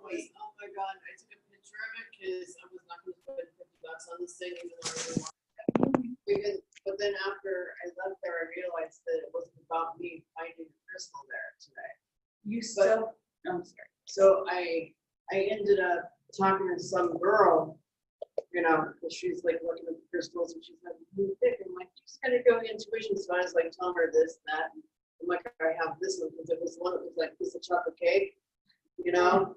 Wait, oh my God, I took a picture of it because I was not going to spend $50 on this thing, even though I really wanted it. But then after I left there, I realized that it wasn't about me finding the crystal there today. You still, I'm sorry. So I ended up talking to some girl, you know, because she's like looking at the crystals and she's like, really thick. I'm like, you just gotta go intuition. So I was like telling her this, that. I'm like, I have this one because it was one that was like piece of chocolate cake, you know,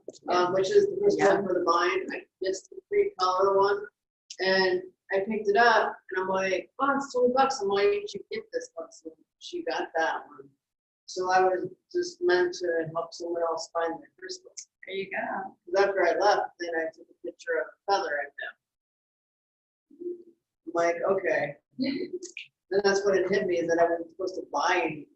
which is the first one for the mind. I missed the 3-color one, and I picked it up, and I'm like, oh, it's $20. I'm like, you should get this one. So she got that one. So I was just meant to help someone else find their crystals. There you go. Because after I left, then I took a picture of a feather I found. I'm like, okay. Then that's when it hit me that I wasn't supposed to buy anything.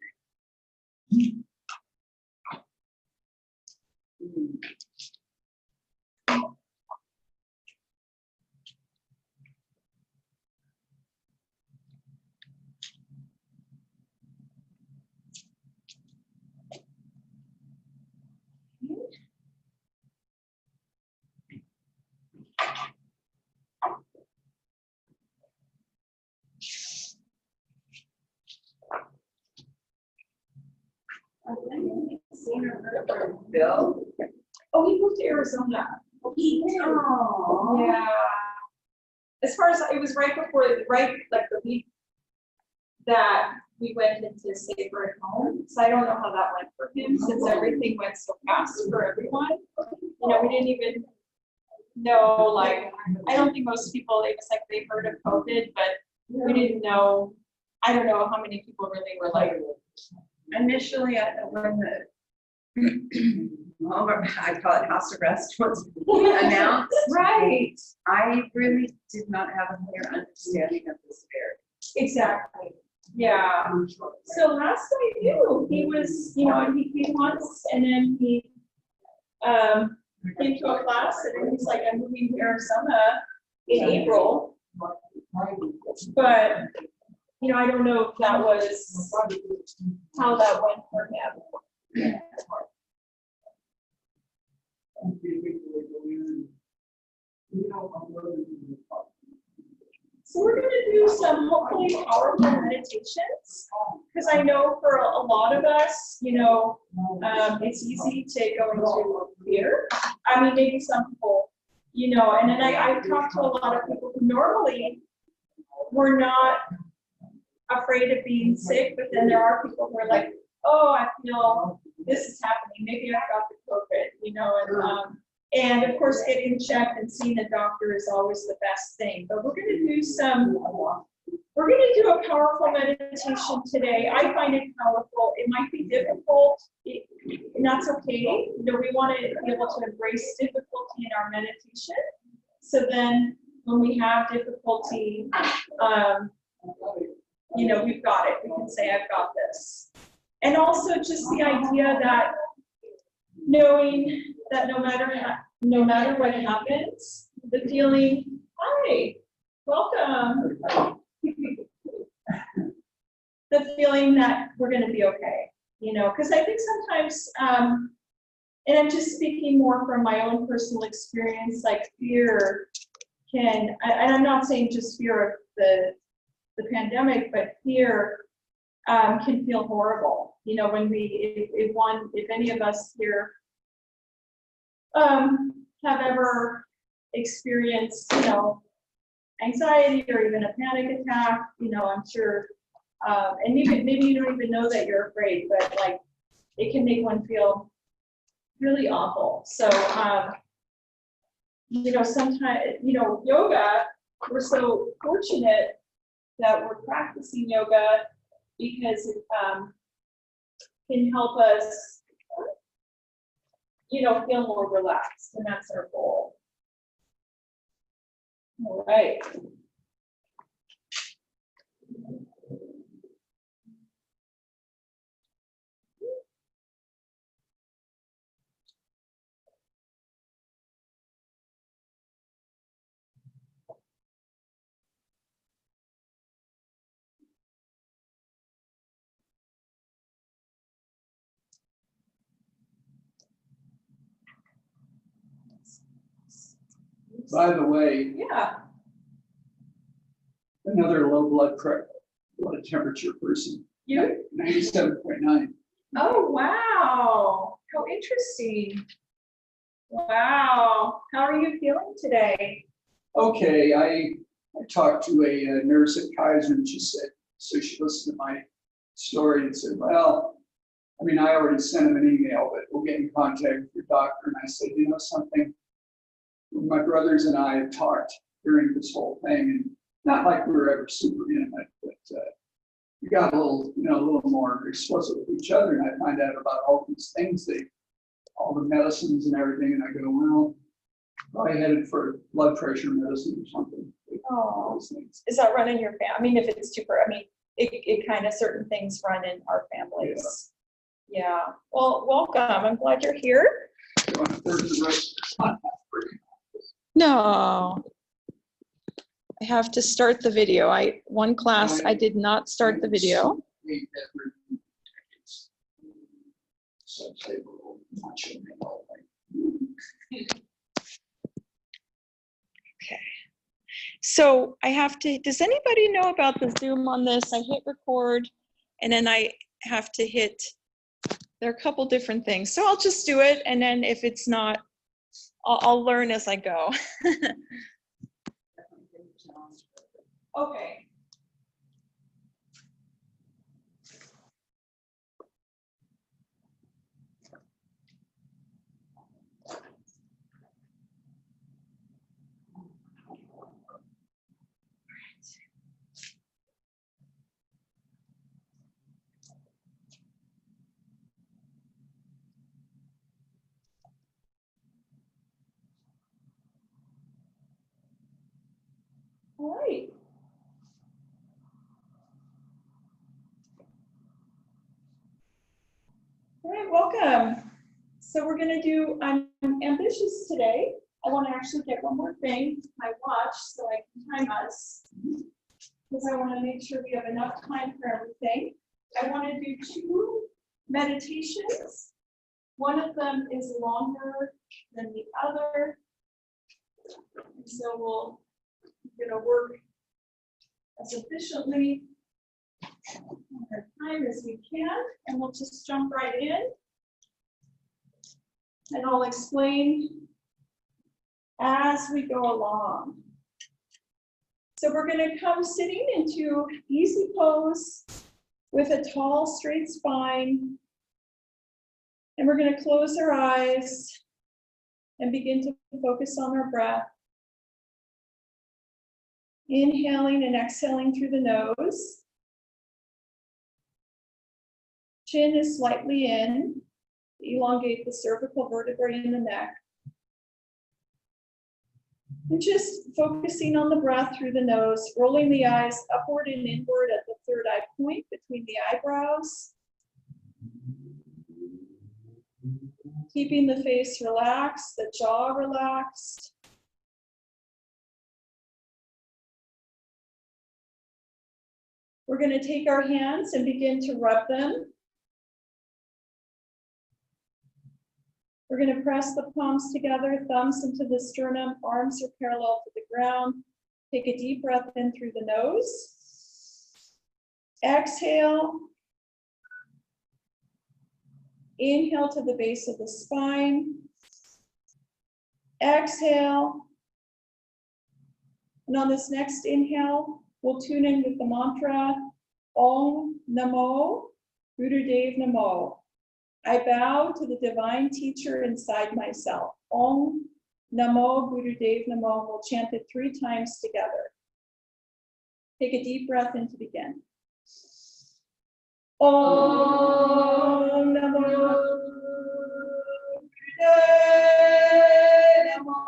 Bill? Oh, he moved to Arizona. Oh, yeah. As far as it was right before, like the week that we went into safer at home. So I don't know how that went for him since everything went so fast for everyone. You know, we didn't even know, like, I don't think most people, it was like they heard of COVID, but we didn't know, I don't know how many people really were like. Initially, when the I call it house arrest was announced. Right. I really did not have a clear understanding of the severity. Exactly. Yeah. So last I knew, he was, you know, and he came once, and then he came to a class, and then he's like, I'm moving to Arizona in April. But, you know, I don't know if that was how that went for him. So we're going to do some hopefully powerful meditations, because I know for a lot of us, you know, it's easy to go into fear. I mean, maybe some people, you know, and then I've talked to a lot of people who normally were not afraid of being sick, but then there are people who are like, oh, I feel this is happening. Maybe I've got the COVID, you know, and of course, getting checked and seeing a doctor is always the best thing. But we're going to do a powerful meditation today. I find it powerful. It might be difficult, and that's okay. You know, we want to be able to embrace difficulty in our meditation. So then, when we have difficulty, you know, we've got it. We can say, I've got this. And also just the idea that knowing that no matter what happens, the feeling, hi, welcome. The feeling that we're going to be okay, you know, because I think sometimes, and I'm just speaking more from my own personal experience, like fear can, and I'm not saying just fear of the pandemic, but fear can feel horrible. You know, when if any of us here have ever experienced, you know, anxiety or even a panic attack, you know, I'm sure, and maybe you don't even know that you're afraid, but like it can make one feel really awful. So, you know, sometimes, you know, yoga, we're so fortunate that we're practicing yoga because it can help us, you know, feel more relaxed, and that's our goal. All right. By the way, Yeah. another low blood temperature person. You? 97.9. Oh, wow. How interesting. Wow. How are you feeling today? Okay, I talked to a nurse at Kaiser, and she said, so she listened to my story and said, well, I mean, I already sent him an email, but we'll get in contact with your doctor. And I said, you know something? My brothers and I have talked during this whole thing, and not like we were ever super intimate, but we got a little more explicit with each other. And I find out about all these things, all the medicines and everything, and I go, well, probably headed for blood pressure medicine or something. Oh, Those things. is that running your family? I mean, if it's super, I mean, it kind of certain things run in our families. Yeah. Well, welcome. I'm glad you're here. So I'm third to the rest. No. I have to start the video. One class, I did not start the video. Okay. So I have to, does anybody know about the Zoom on this? I hit record and then I have to hit, there are a couple different things. So I'll just do it. And then if it's not, I'll learn as I go. Okay. All right. All right, welcome. So we're gonna do, I'm ambitious today. I wanna actually get one more thing, my watch, so I can time us. Because I wanna make sure we have enough time for everything. I wanna do 2 meditations. One of them is longer than the other. And so we're gonna work as efficiently our time as we can, and we'll just jump right in. And I'll explain as we go along. So we're going to come sitting into easy pose with a tall, straight spine. And we're going to close our eyes and begin to focus on our breath. Inhaling and exhaling through the nose. Chin is slightly in. Elongate the cervical vertebrae in the neck. And just focusing on the breath through the nose, rolling the eyes upward and inward at the third eye point between the eyebrows. Keeping the face relaxed, the jaw relaxed. We're going to take our hands and begin to rub them. We're going to press the palms together, thumbs into the sternum, arms are parallel to the ground. Take a deep breath in through the nose. Exhale. Inhale to the base of the spine. Exhale. And on this next inhale, we'll tune in with the mantra, Om Namo Gurudev Namo. I bow to the divine teacher inside myself. Om Namo Gurudev Namo. We'll chant it 3 times together. Take a deep breath in to begin. Om Namo Gurudev Namo.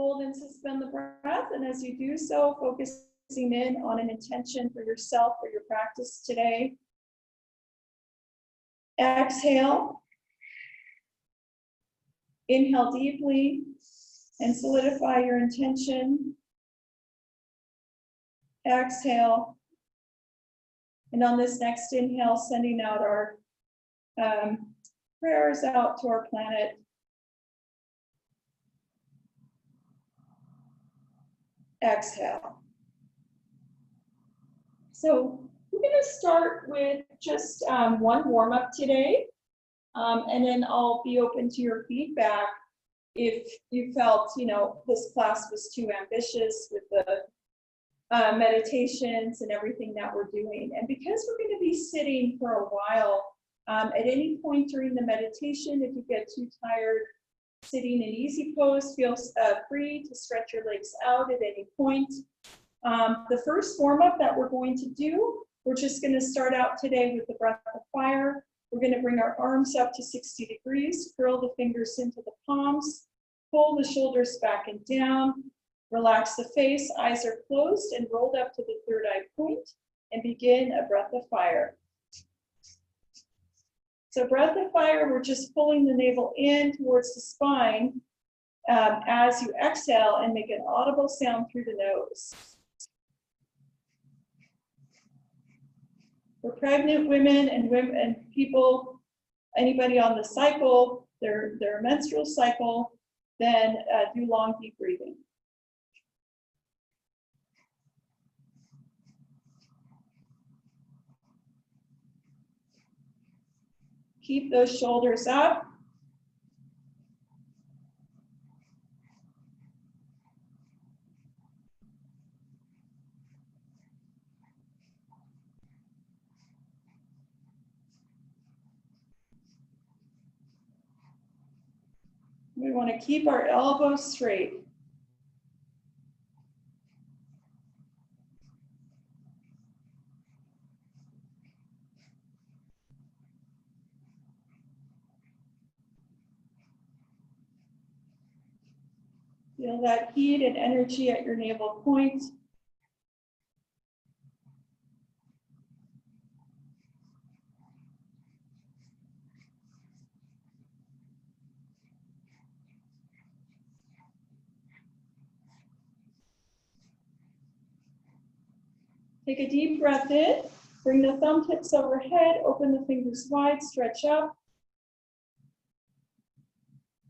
Hold and suspend the breath, and as you do so, focusing in on an intention for yourself or your practice today. Exhale. Inhale deeply and solidify your intention. Exhale. And on this next inhale, sending out our prayers out to our planet. Exhale. So we're going to start with just one warm-up today, and then I'll be open to your feedback if you felt, this class was too ambitious with the meditations and everything that we're doing. And because we're going to be sitting for a while, at any point during the meditation, if you get too tired sitting in easy pose, feel free to stretch your legs out at any point. The first warm-up that we're going to do, we're just going to start out today with the breath of fire. We're going to bring our arms up to 60 degrees, curl the fingers into the palms, pull the shoulders back and down, relax the face, eyes are closed and rolled up to the third eye point, and begin a breath of fire. So breath of fire, we're just pulling the navel in towards the spine as you exhale and make an audible sound through the nose. For pregnant women and people, anybody on the cycle, their menstrual cycle, then do long, deep breathing. Keep those shoulders up. We want to keep our elbows straight. Feel that heat and energy at your navel point. Take a deep breath in, bring the thumb tips overhead, open the fingers wide, stretch up.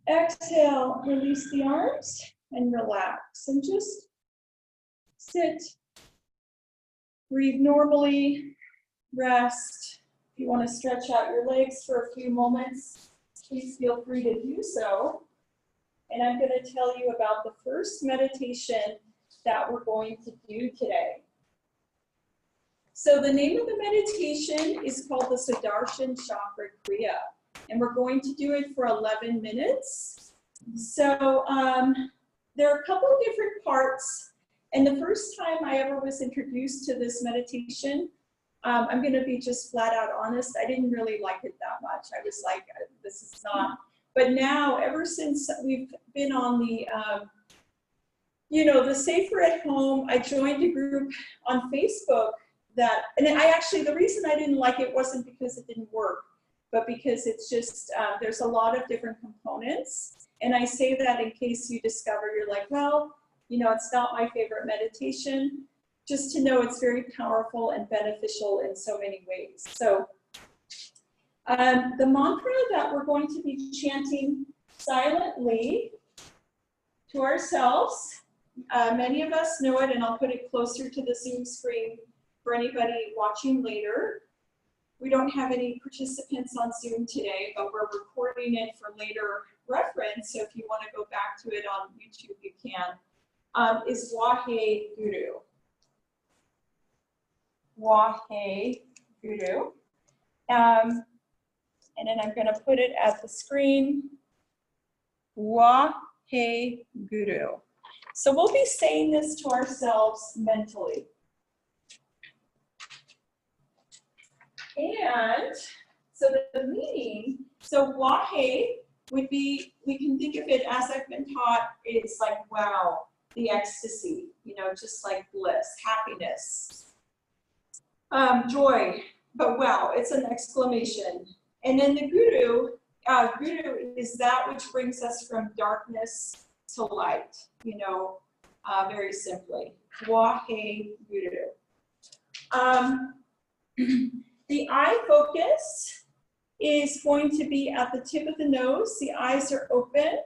Exhale, release the arms and relax, and just sit, breathe normally, rest. If you want to stretch out your legs for a few moments, please feel free to do so. And I'm going to tell you about the first meditation that we're going to do today. So the name of the meditation is called the Sudarshan Chakra Kriya, and we're going to do it for 11 minutes. So there are a couple of different parts, and the first time I ever was introduced to this meditation, I'm going to be just flat out honest, I didn't really like it that much. I was like, this is not. But now, ever since we've been on the, the Safer at Home, I joined a group on Facebook that, and I actually, the reason I didn't like it wasn't because it didn't work, but because it's just, there's a lot of different components. And I say that in case you discover you're like, well, it's not my favorite meditation. Just to know it's very powerful and beneficial in so many ways. So the mantra that we're going to be chanting silently to ourselves, many of us know it, and I'll put it closer to the Zoom screen for anybody watching later. We don't have any participants on Zoom today, but we're recording it for later reference. So if you want to go back to it on YouTube, you can. Is Wahe Guru. Wahe Guru. And then I'm going to put it at the screen. Wahe Guru. So we'll be saying this to ourselves mentally. And so the meaning, so Wahe would be, we can think of it as I've been taught, it's like, wow, the ecstasy, you know, just like bliss, happiness, joy, but wow, it's an exclamation. And then the guru, guru is that which brings us from darkness to light, you know, very simply. Wahe guru. The eye focus is going to be at the tip of the nose. The eyes are open,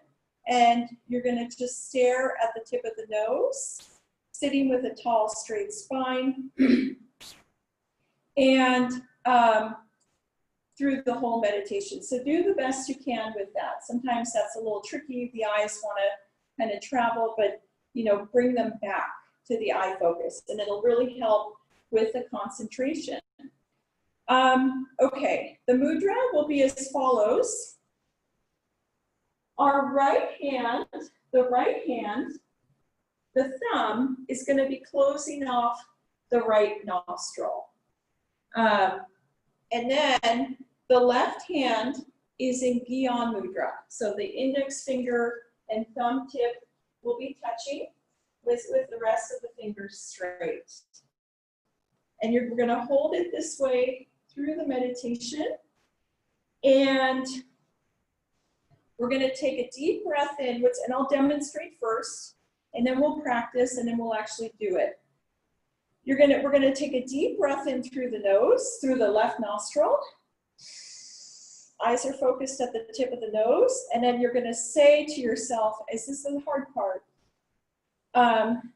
and you're going to just stare at the tip of the nose, sitting with a tall, straight spine, and through the whole meditation. So do the best you can with that. Sometimes that's a little tricky. The eyes want to kind of travel, but you know, bring them back to the eye focus, and it'll really help with the concentration. Okay, the mudra will be as follows. Our right hand, the thumb is going to be closing off the right nostril. And then the left hand is in Gyan mudra. So the index finger and thumb tip will be touching with the rest of the fingers straight. And you're going to hold it this way through the meditation. And we're going to take a deep breath in, and I'll demonstrate first, and then we'll practice, and then we'll actually do it. We're going to take a deep breath in through the nose, through the left nostril. Eyes are focused at the tip of the nose, and then you're going to say to yourself, as this is the hard part,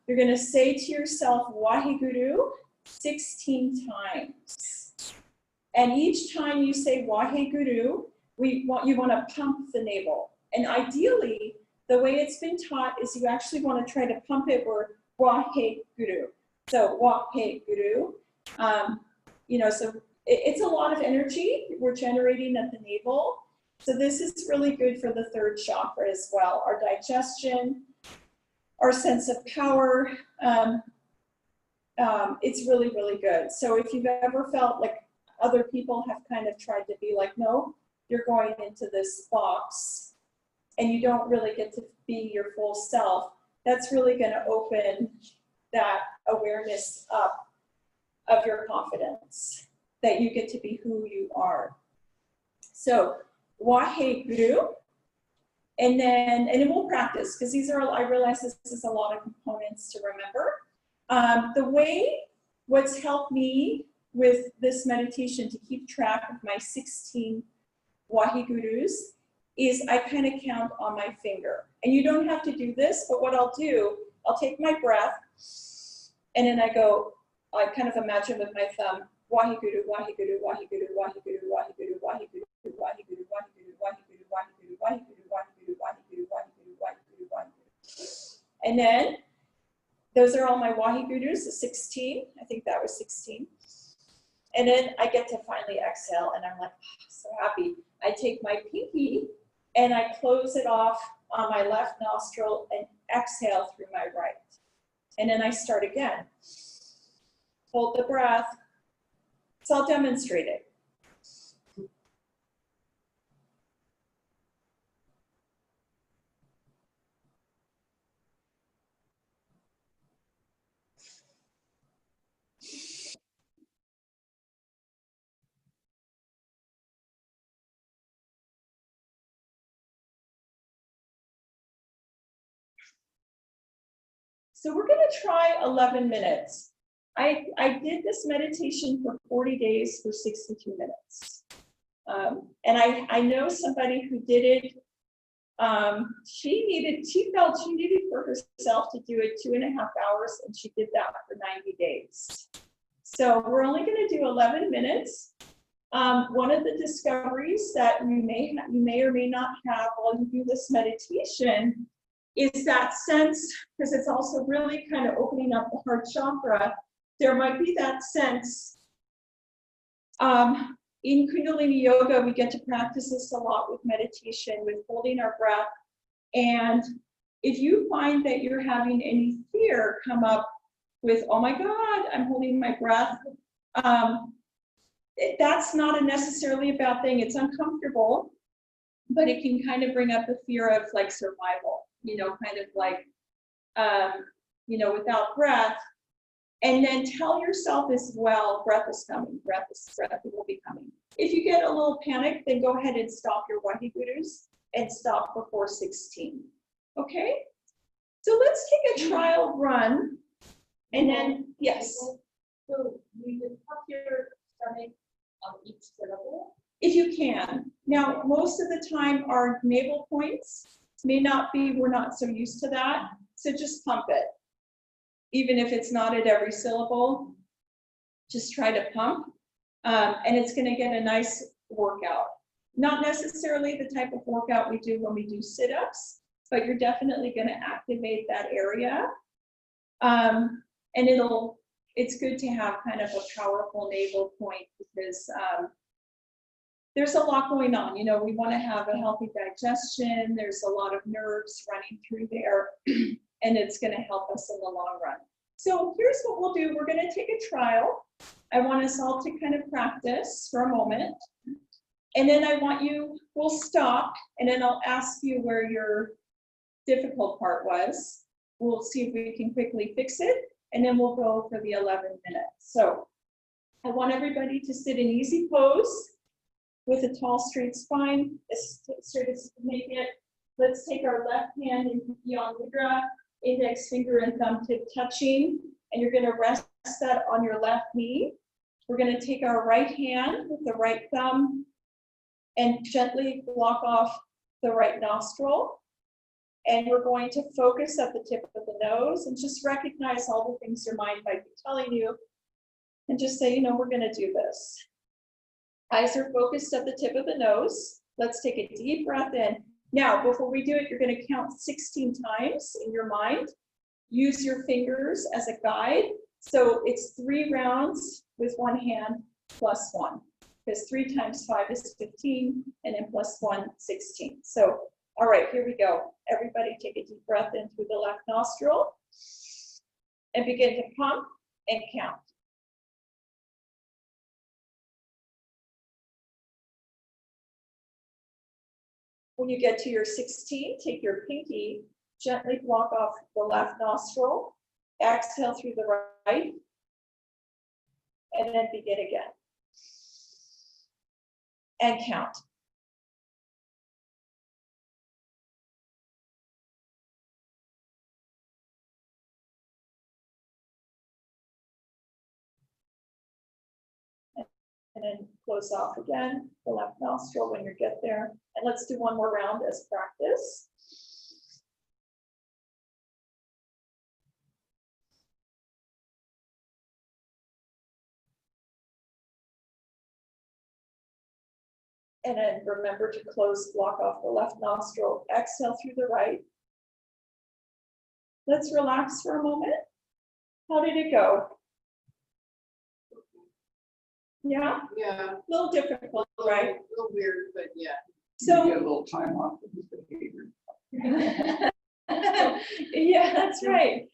you're going to say to yourself, Waheguru, 16 times. And each time you say Waheguru, you want to pump the navel. And ideally, the way it's been taught is you actually want to try to pump it or Waheguru. So Waheguru, you know, so it's a lot of energy we're generating at the navel. So this is really good for the third chakra as well, our digestion, our sense of power. It's really, really good. So if you've ever felt like other people have kind of tried to be like, no, you're going into this box and you don't really get to be your full self, that's really going to open that awareness up of your confidence, that you get to be who you are. So, Waheguru, and then we'll practice, because these are, I realize this is a lot of components to remember. What's helped me with this meditation to keep track of my 16 Wahegurus is I kind of count on my finger. And you don't have to do this, but what I'll do, I'll take my breath, and then I go, I kind of imagine with my thumb, Waheguru, Waheguru, Waheguru, Waheguru, Waheguru, Waheguru, Waheguru, Waheguru, Waheguru, Waheguru, Waheguru, Waheguru, Waheguru, Waheguru, Waheguru, Waheguru. And then, those are all my Wahegurus, the 16. I think that was 16. And then I get to finally exhale, and I'm like, oh, so happy. I take my pinky, and I close it off on my left nostril and exhale through my right. And then I start again. Hold the breath. So I'll demonstrate it. So we're going to try 11 minutes. I did this meditation for 40 days for 62 minutes. And I know somebody who did it. She felt she needed for herself to do it 2.5 hours, and she did that for 90 days. So we're only going to do 11 minutes. One of the discoveries that you may or may not have while you do this meditation is that sense, because it's also really kind of opening up the heart chakra, there might be that sense. In Kundalini yoga, we get to practice this a lot with meditation, with holding our breath. And if you find that you're having any fear come up with, oh my God, I'm holding my breath, that's not necessarily a bad thing. It's uncomfortable, but it can kind of bring up the fear of like survival, kind of like, without breath. And then tell yourself as well, breath is coming, breath will be coming. If you get a little panic, then go ahead and stop your Wahigurus and stop before 16. Okay? So let's take a trial run. And then, yes. So you just pop your stomach on each syllable. If you can. Now, most of the time, our navel points may not be, we're not so used to that. So just pump it. Even if it's not at every syllable, just try to pump. And it's going to get a nice workout. Not necessarily the type of workout we do when we do sit-ups, but you're definitely going to activate that area. And it's good to have kind of a powerful navel point because there's a lot going on. We want to have a healthy digestion. There's a lot of nerves running through there, and it's going to help us in the long run. So here's what we'll do. We're going to take a trial. I want us all to kind of practice for a moment. And then we'll stop, and then I'll ask you where your difficult part was. We'll see if we can quickly fix it, and then we'll go for the 11 minutes. So I want everybody to sit in easy pose with a tall, straight spine, as straight as you can make it. Let's take our left hand in Beyond Mudra, index finger and thumb tip touching, and you're going to rest that on your left knee. We're going to take our right hand with the right thumb and gently block off the right nostril. And we're going to focus at the tip of the nose and just recognize all the things your mind might be telling you. And just say, we're going to do this. Eyes are focused at the tip of the nose. Let's take a deep breath in. Now, before we do it, you're going to count 16 times in your mind. Use your fingers as a guide. So it's 3 rounds with one hand plus 1. Because 3 times 5 is 15, and then plus 1, 16. So, all right, here we go. Everybody take a deep breath in through the left nostril and begin to pump and count. When you get to your 16, take your pinky, gently block off the left nostril, exhale through the right, and then begin again. And count. And then close off again, the left nostril when you get there. And let's do one more round as practice. And then remember to block off the left nostril, exhale through the right. Let's relax for a moment. How did it go? Yeah? Yeah. A little difficult, right? A little weird, but yeah. So You get a little time off of his behavior. yeah, that's right.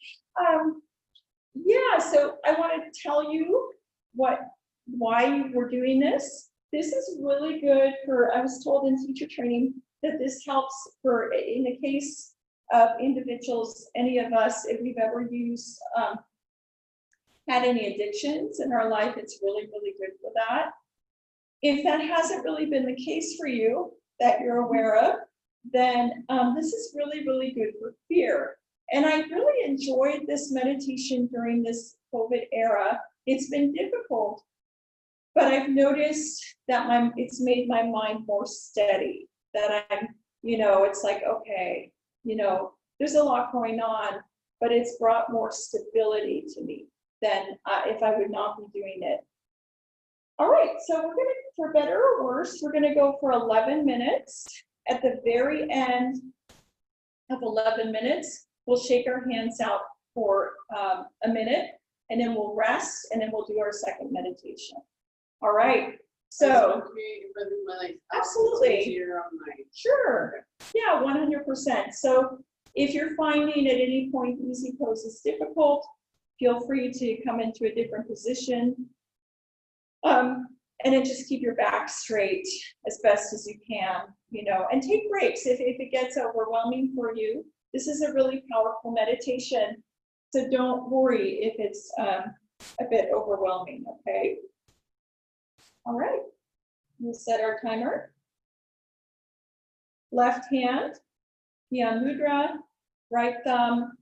Yeah, so I want to tell you why we're doing this. This is really good I was told in teacher training that this helps in the case of individuals, any of us, if we've ever had any addictions in our life, it's really, really good for that. If that hasn't really been the case for you, that you're aware of, then this is really, really good for fear. And I really enjoyed this meditation during this COVID era. It's been difficult, but I've noticed that it's made my mind more steady, that I'm, it's like, okay, there's a lot going on, but it's brought more stability to me than if I would not be doing it. All right, so we're gonna, for better or worse, we're gonna go for 11 minutes. At the very end of 11 minutes, we'll shake our hands out for a minute, and then we'll rest, and then we'll do our second meditation. All right, so. Absolutely. Sure, yeah, 100%. So if you're finding at any point easy pose is difficult, feel free to come into a different position. And then just keep your back straight as best as you can, you know, and take breaks if it gets overwhelming for you. This is a really powerful meditation, so don't worry if it's a bit overwhelming, okay? All right, we'll set our timer. Left hand, Dhyan Mudra, right thumb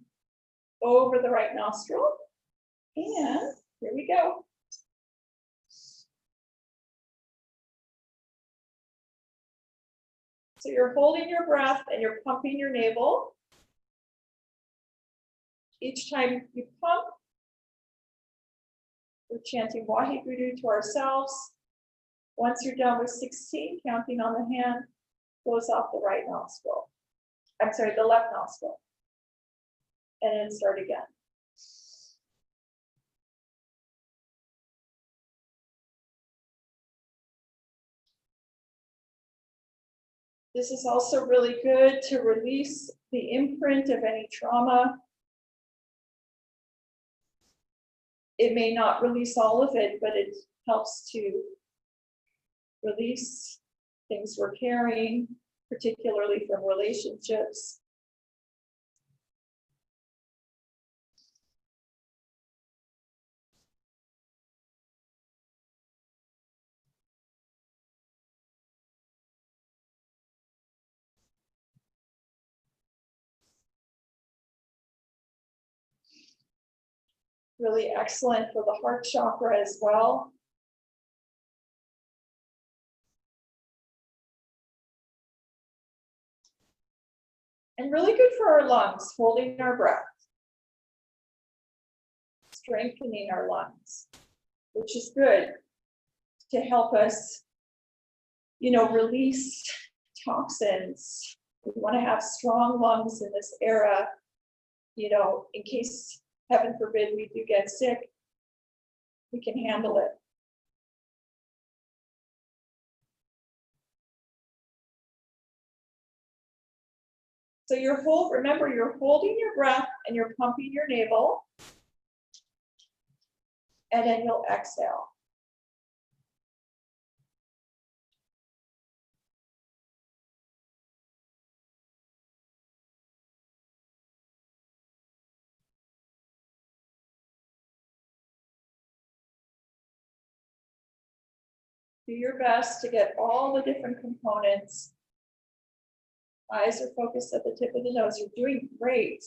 over the right nostril, and here we go. So you're holding your breath and you're pumping your navel. Each time you pump, we're chanting Waheguru to ourselves. Once you're done with 16, counting on the hand, close off the right nostril. I'm sorry, the left nostril. And then start again. This is also really good to release the imprint of any trauma. It may not release all of it, but it helps to release things we're carrying, particularly from relationships. Really excellent for the heart chakra as well. And really good for our lungs, holding our breath. Strengthening our lungs, which is good to help us, you know, release toxins. We want to have strong lungs in this era, you know, in case, heaven forbid, we do get sick, we can handle it. So remember, you're holding your breath and you're pumping your navel, and then you'll exhale. Do your best to get all the different components. Eyes are focused at the tip of the nose. You're doing great.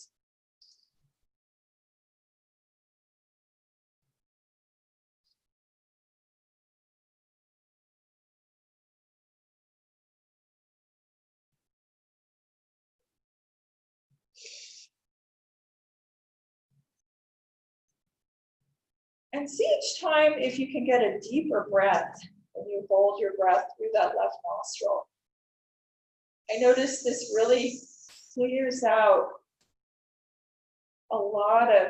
And see each time if you can get a deeper breath when you hold your breath through that left nostril. I notice this really clears out a lot of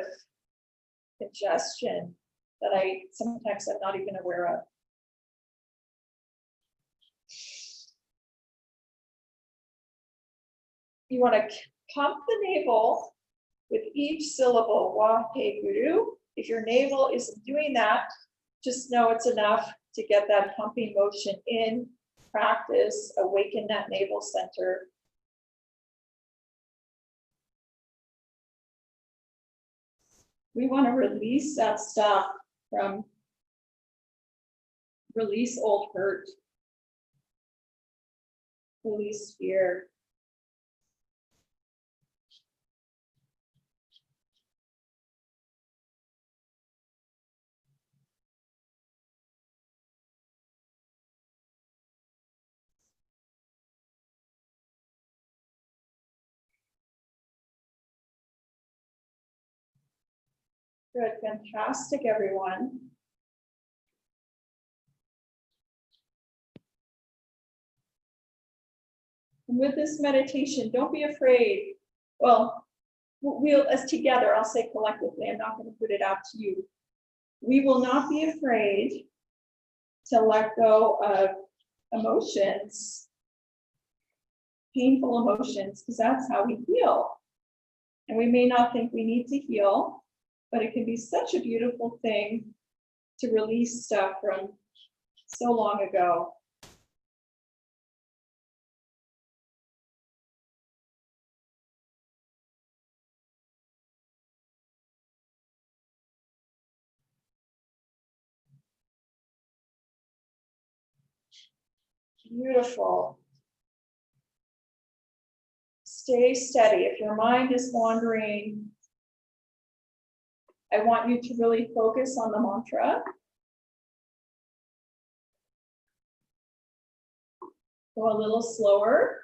congestion that sometimes I'm not even aware of. You want to pump the navel with each syllable, Waheguru. If your navel isn't doing that, just know it's enough to get that pumping motion in. Practice, awaken that navel center. We want to release that stuff release old hurt, release fear. Good, fantastic, everyone. And with this meditation, don't be afraid. Well, as together, I'll say collectively, I'm not going to put it out to you. We will not be afraid to let go of emotions, painful emotions, because that's how we heal. And we may not think we need to heal, but it can be such a beautiful thing to release stuff from so long ago. Beautiful. Stay steady. If your mind is wandering, I want you to really focus on the mantra. Go a little slower.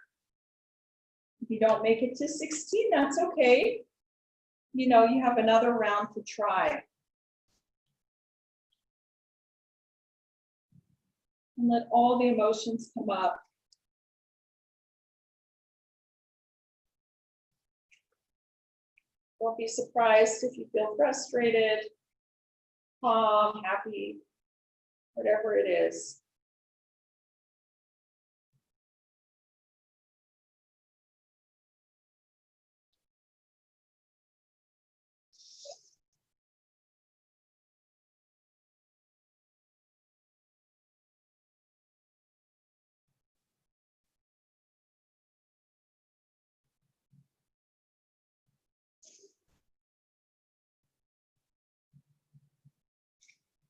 If you don't make it to 16, that's okay. You know, you have another round to try. And let all the emotions come up. Don't be surprised if you feel frustrated, calm, happy, whatever it is.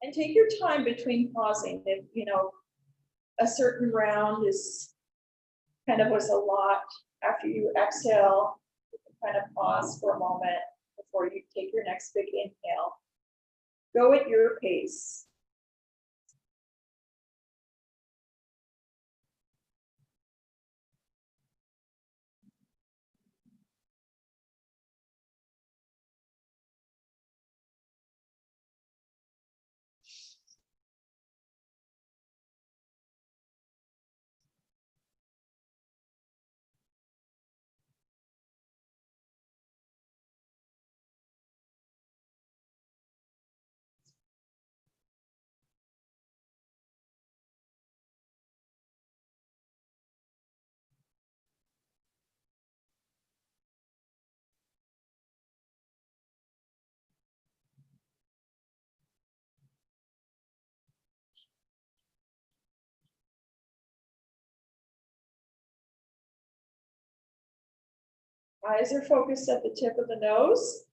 And take your time between pausing. If you know a certain round is kind of was a lot, after you exhale, you can kind of pause for a moment before you take your next big inhale. Go at your pace. Eyes are focused at the tip of the nose.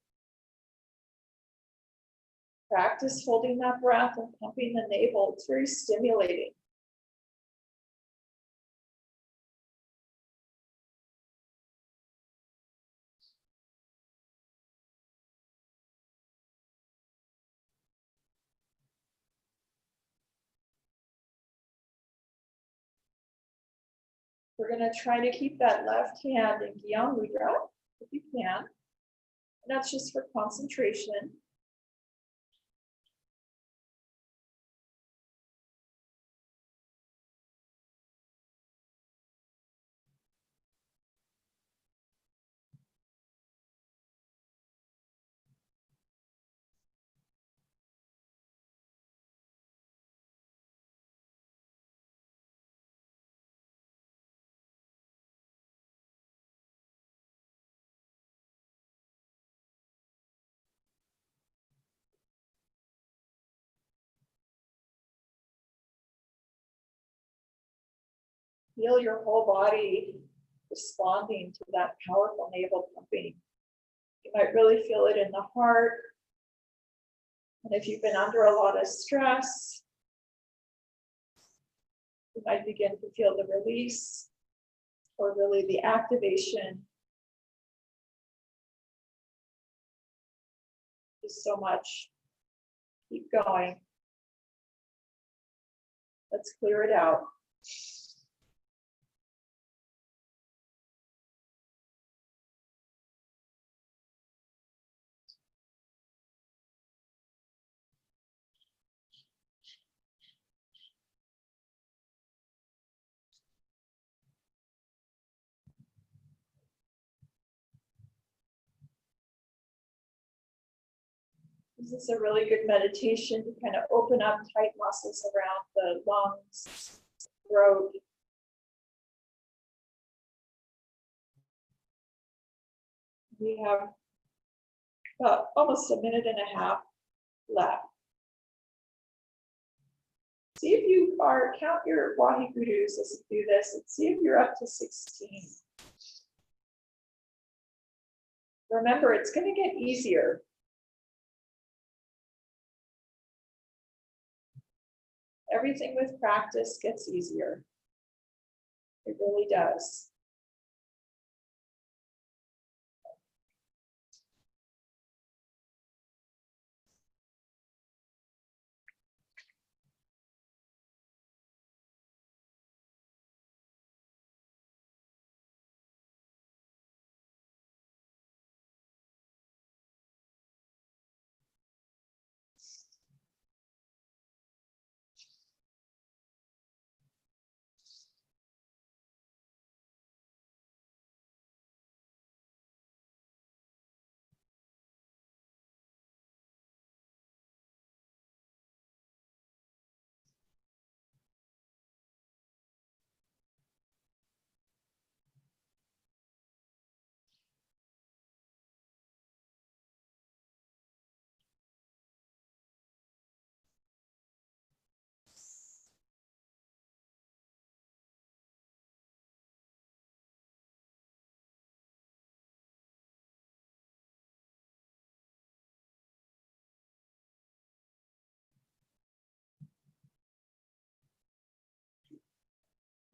Practice holding that breath and pumping the navel. It's very stimulating. We're going to try to keep that left hand in Gyan Mudra, if you can. And that's just for concentration. Feel your whole body responding to that powerful navel pumping. You might really feel it in the heart. And if you've been under a lot of stress, you might begin to feel the release or really the activation. Just so much. Keep going. Let's clear it out. This is a really good meditation to kind of open up tight muscles around the lungs, throat. We have about almost a minute and a half left. See if you are, count your Wahegurus as you do this and see if you're up to 16. Remember, it's going to get easier. Everything with practice gets easier. It really does.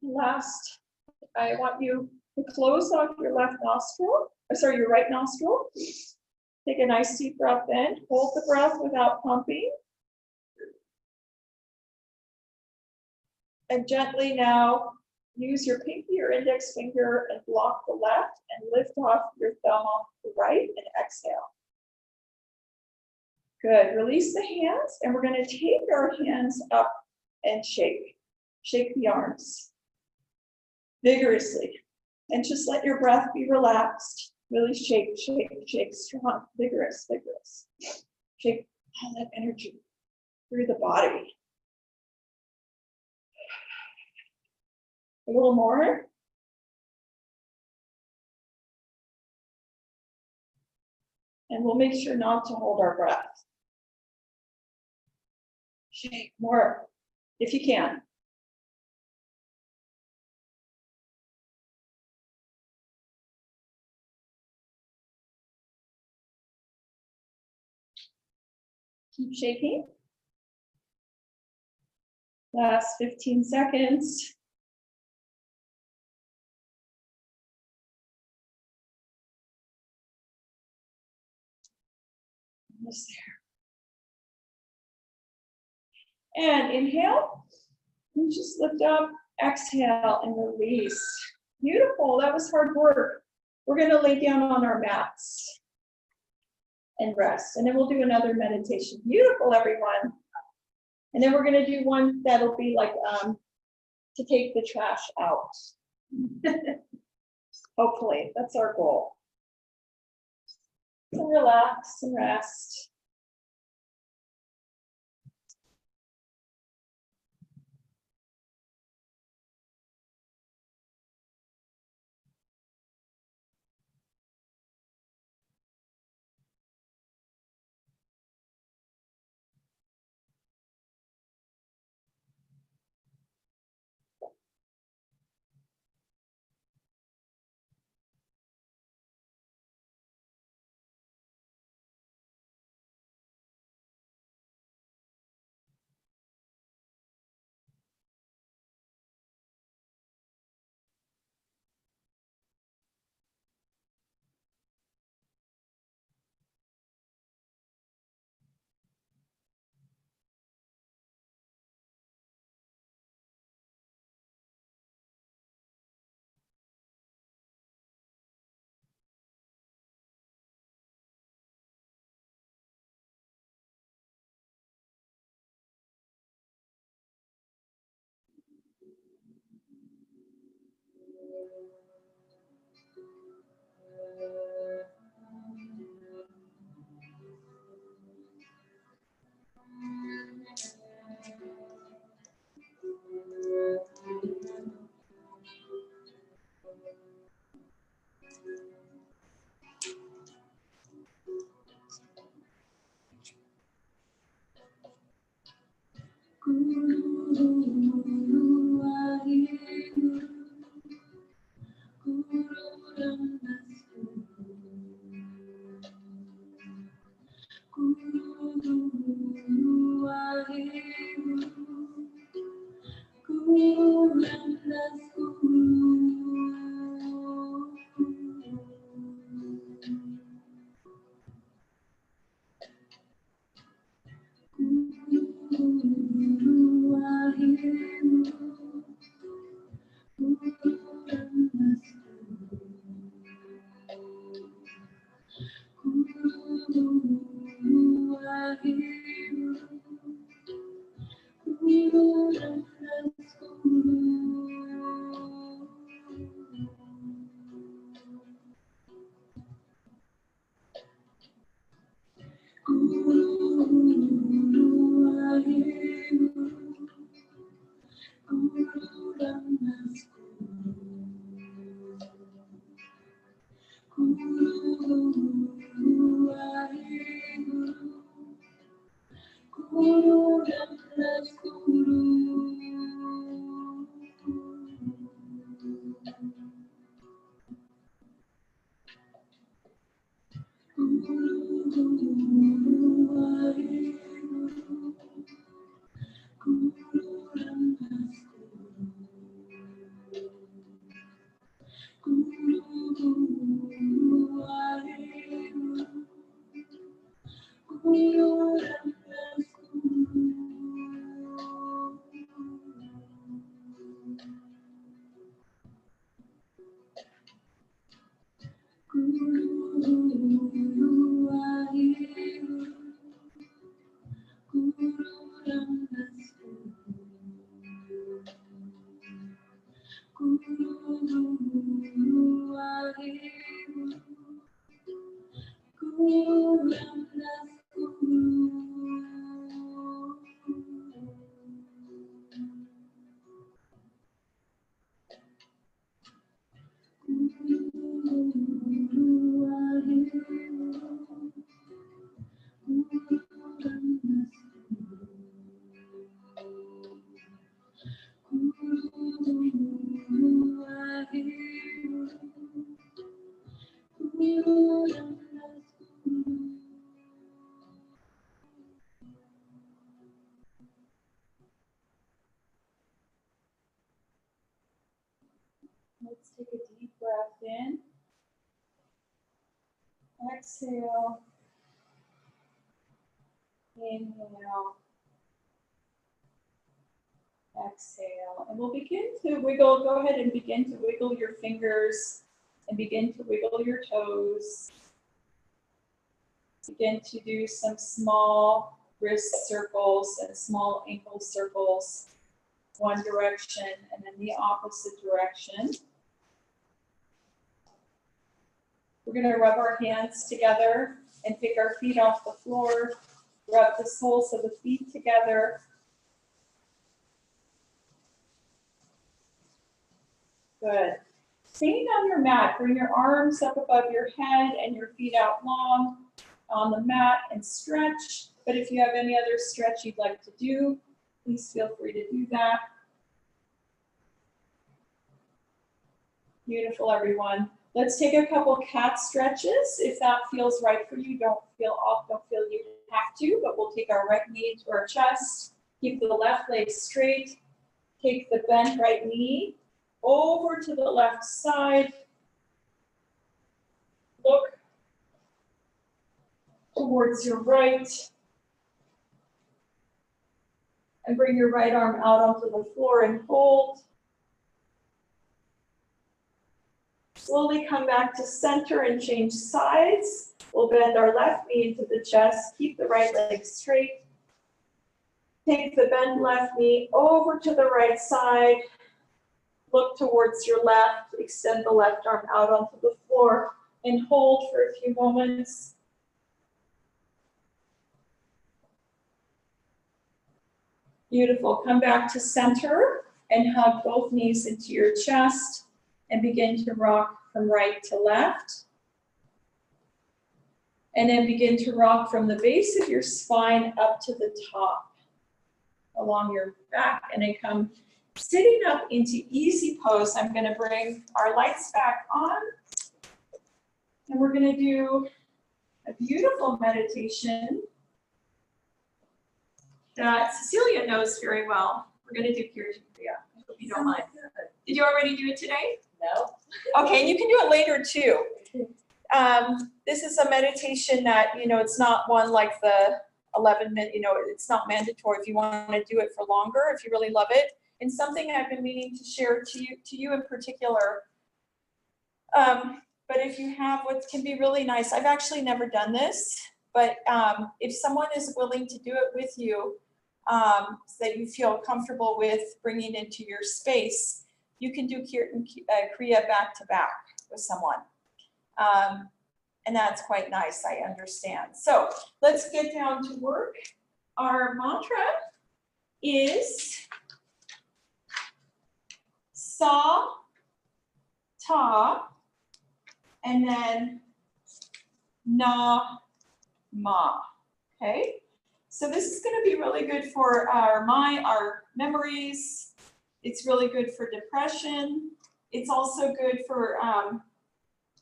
Last, I want you to close off your left nostril, sorry, your right nostril. Take a nice deep breath in, hold the breath without pumping. And gently now use your pinky or index finger and block the left and lift off your thumb off the right and exhale. Good, release the hands and we're going to take our hands up and shake. Shake the arms vigorously and just let your breath be relaxed. Really shake, shake, shake, strong, vigorous, vigorous. Shake all that energy through the body. A little more. And we'll make sure not to hold our breath. Shake more if you can. Keep shaking. Last 15 seconds. Almost there. And inhale. And just lift up. Exhale and release. Beautiful. That was hard work. We're going to lay down on our mats and rest. And then we'll do another meditation. Beautiful, everyone. And then we're going to do one that'll be like to take the trash out. Hopefully, that's our goal. So relax and rest. Let's take a deep breath in. Exhale. Inhale. Exhale. And we'll begin to wiggle. Go ahead and begin to wiggle your fingers and begin to wiggle your toes. Begin to do some small wrist circles and small ankle circles, one direction and then the opposite direction. We're going to rub our hands together and pick our feet off the floor. Rub the soles of the feet together. Good. Staying on your mat, bring your arms up above your head and your feet out long on the mat and stretch. But if you have any other stretch you'd like to do, please feel free to do that. Beautiful, everyone. Let's take a couple cat stretches. If that feels right for you, don't feel you have to, but we'll take our right knee to our chest. Keep the left leg straight. Take the bent right knee over to the left side. Look towards your right. And bring your right arm out onto the floor and hold. Slowly come back to center and change sides. We'll bend our left knee into the chest. Keep the right leg straight. Take the bent left knee over to the right side. Look towards your left. Extend the left arm out onto the floor and hold for a few moments. Beautiful. Come back to center and hug both knees into your chest and begin to rock from right to left. And then begin to rock from the base of your spine up to the top along your back, and then come sitting up into easy pose. I'm going to bring our lights back on, and we're going to do a beautiful meditation that Cecilia knows very well. We're going to do Kirtan Kriya. I hope you don't mind. Did you already do it today? No. Okay, and you can do it later too. This is a meditation that, it's not one like the 11-minute, it's not mandatory if you want to do it for longer, if you really love it. And something I've been meaning to share to you in particular. But if you have what can be really nice, I've actually never done this, but if someone is willing to do it with you, that you feel comfortable with bringing into your space, you can do Kriya back to back with someone. And that's quite nice, I understand. So let's get down to work. Our mantra is Sa, Ta, and then Na, Ma, okay? So this is gonna be really good for our mind, our memories. It's really good for depression. It's also good for,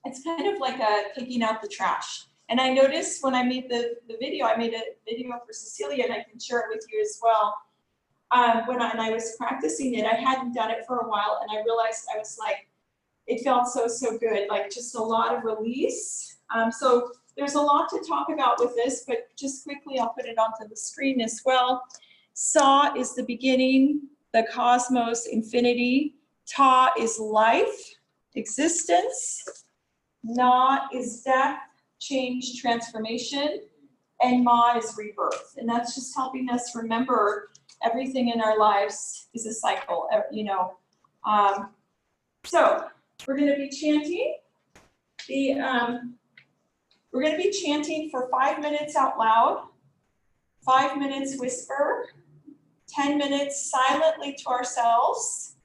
it's kind of like taking out the trash. And I noticed when I made the video, I made a video for Cecilia, and I can share it with you as well. When I was practicing it, I hadn't done it for a while, and I realized I was like, it felt so good, like just a lot of release. So there's a lot to talk about with this, but just quickly, I'll put it onto the screen as well. Sa is the beginning, the cosmos, infinity. Ta is life, existence. Na is death, change, transformation. And Ma is rebirth. And that's just helping us remember everything in our lives is a cycle, you know. So we're going to be chanting we're going to be chanting for 5 minutes out loud, 5 minutes whisper, 10 minutes silently to ourselves,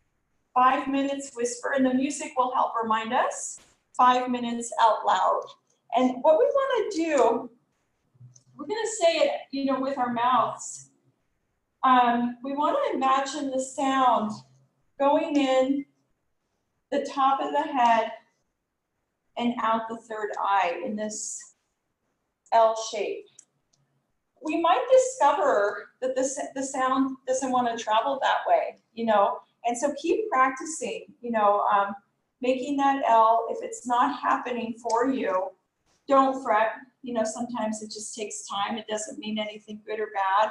5 minutes whisper, and the music will help remind us, 5 minutes out loud. And what we want to do, we're going to say it, you know, with our mouths. We want to imagine the sound going in the top of the head and out the third eye in this L shape. We might discover that the sound doesn't want to travel that way, you know, and so keep practicing, you know, making that L. If it's not happening for you, don't fret. You know, sometimes it just takes time. It doesn't mean anything good or bad,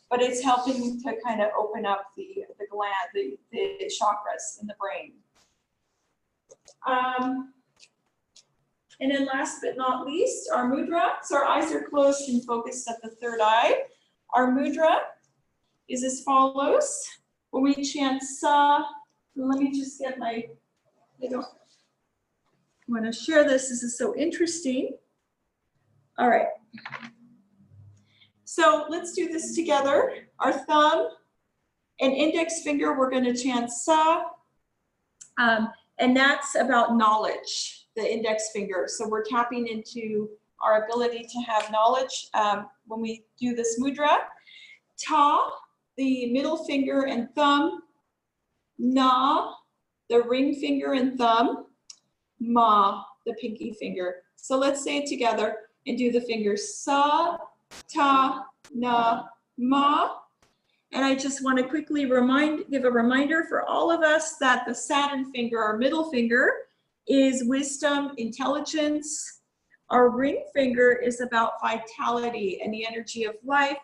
but it's helping to kind of open up the gland, the chakras in the brain. And then last but not least, our mudra. So our eyes are closed and focused at the third eye. Our mudra is as follows. When we chant Sa, let me just get my, I want to share this. This is so interesting. All right. So let's do this together. Our thumb and index finger, we're going to chant Sa. And that's about knowledge, the index finger. So we're tapping into our ability to have knowledge when we do this mudra. Ta, the middle finger and thumb. Na, the ring finger and thumb. Ma, the pinky finger. So let's say it together and do the fingers. Sa, ta, na, ma. And I just want to quickly give a reminder for all of us that the Saturn finger, our middle finger, is wisdom, intelligence. Our ring finger is about vitality and the energy of life.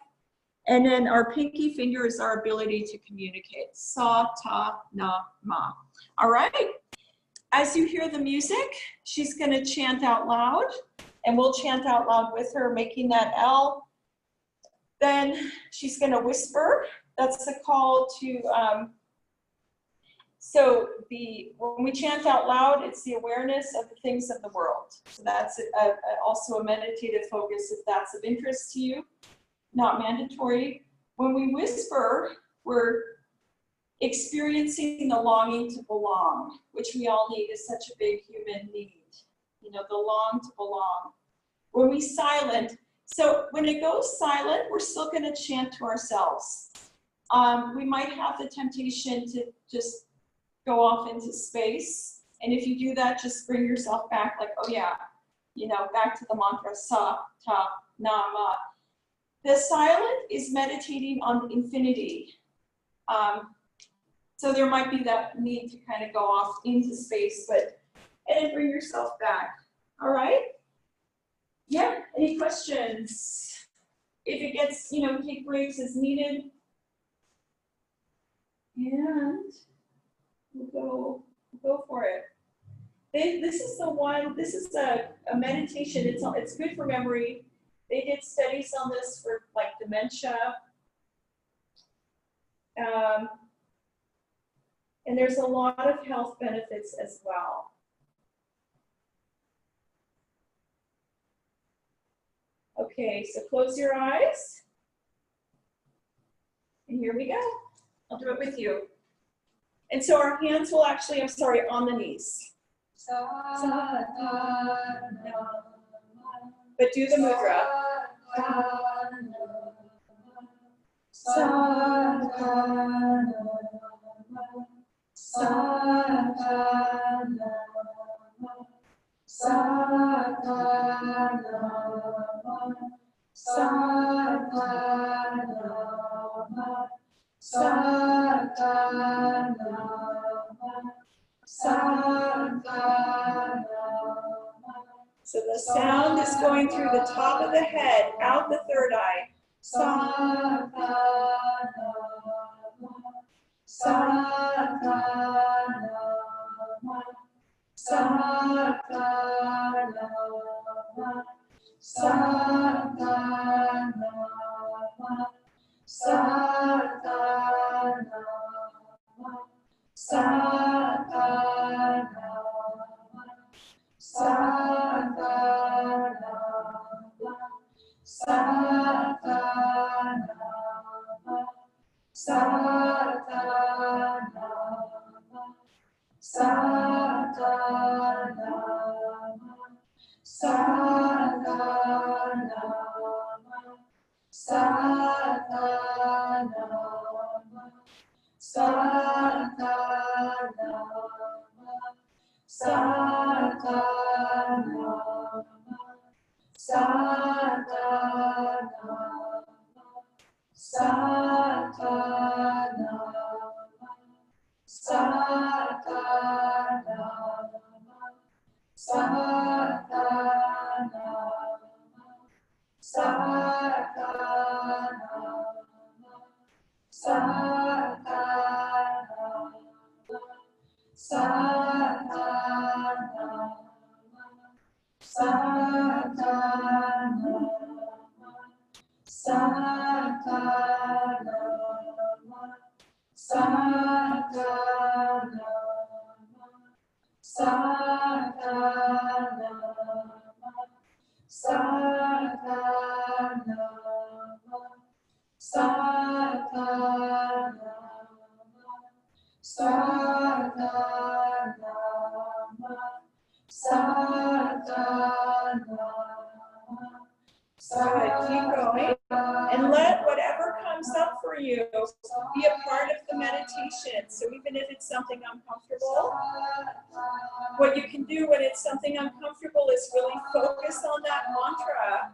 And then our pinky finger is our ability to communicate. Sa, ta, na, ma. All right. As you hear the music, she's going to chant out loud, and we'll chant out loud with her, making that L. Then she's going to whisper. That's the call to, when we chant out loud, it's the awareness of the things of the world. So that's also a meditative focus if that's of interest to you, not mandatory. When we whisper, we're experiencing the longing to belong, which we all need, is such a big human need, you know, the long to belong. When we silent, so when it goes silent, we're still going to chant to ourselves. We might have the temptation to just go off into space. And if you do that, just bring yourself back like, oh yeah, you know, back to the mantra, Sa, Ta, Na, Ma. The silent is meditating on infinity. So there might be that need to kind of go off into space, and then bring yourself back. All right? Yeah, any questions? If it gets, you know, take breaks as needed. And we'll go for it. This is a meditation. It's good for memory. They did studies on this for like dementia. And there's a lot of health benefits as well. Okay, so close your eyes. And here we go. I'll do it with you. And so our hands will actually, I'm sorry, on the knees. But do the mudra. So the sound is going through the top of the head, out the third eye. Good, keep going. And let whatever comes up for you be a part of the meditation. So even if it's something uncomfortable, what you can do when it's something uncomfortable is really focus on that mantra.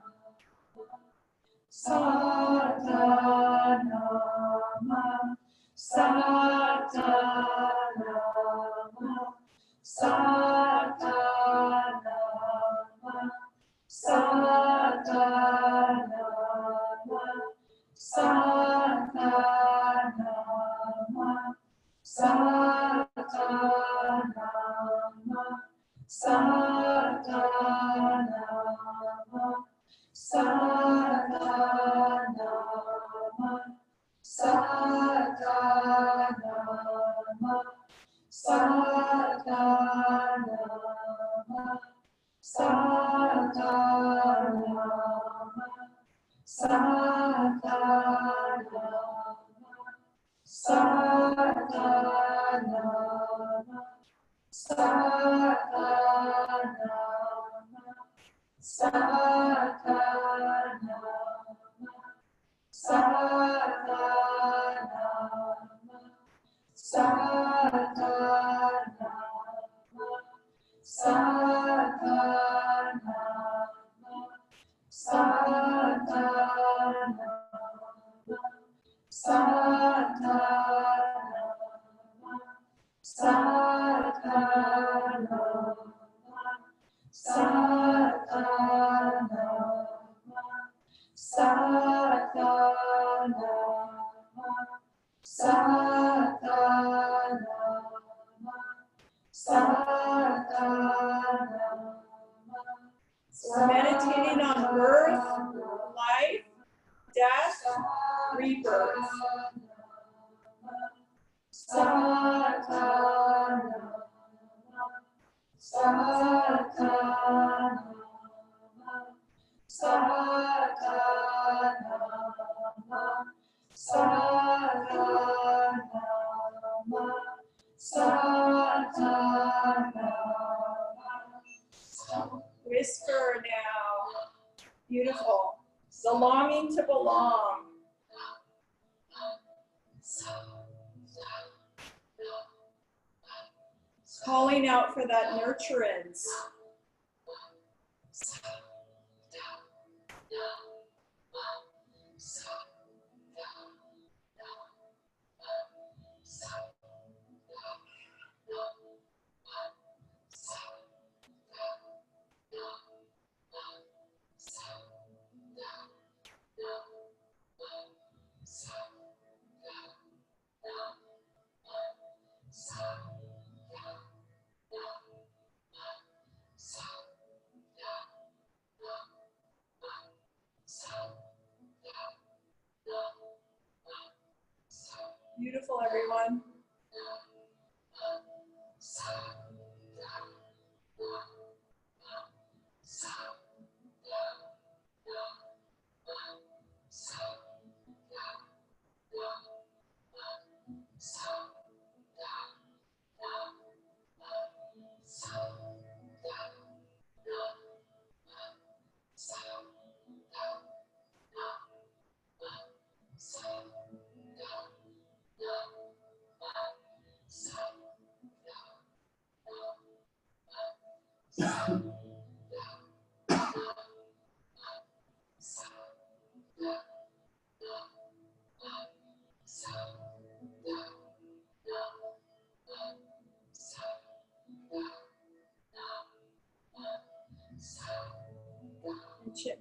Satanama, Satanama, Satanama, Satanama, Satanama, Satanama, Satanama, Satanama, Satanama, Satanama, Satanama, Satanama, Satanama, So we're meditating on birth, life, death, rebirth. Whisper now. Beautiful. The longing to belong. Calling out for that nurturance. Beautiful, everyone.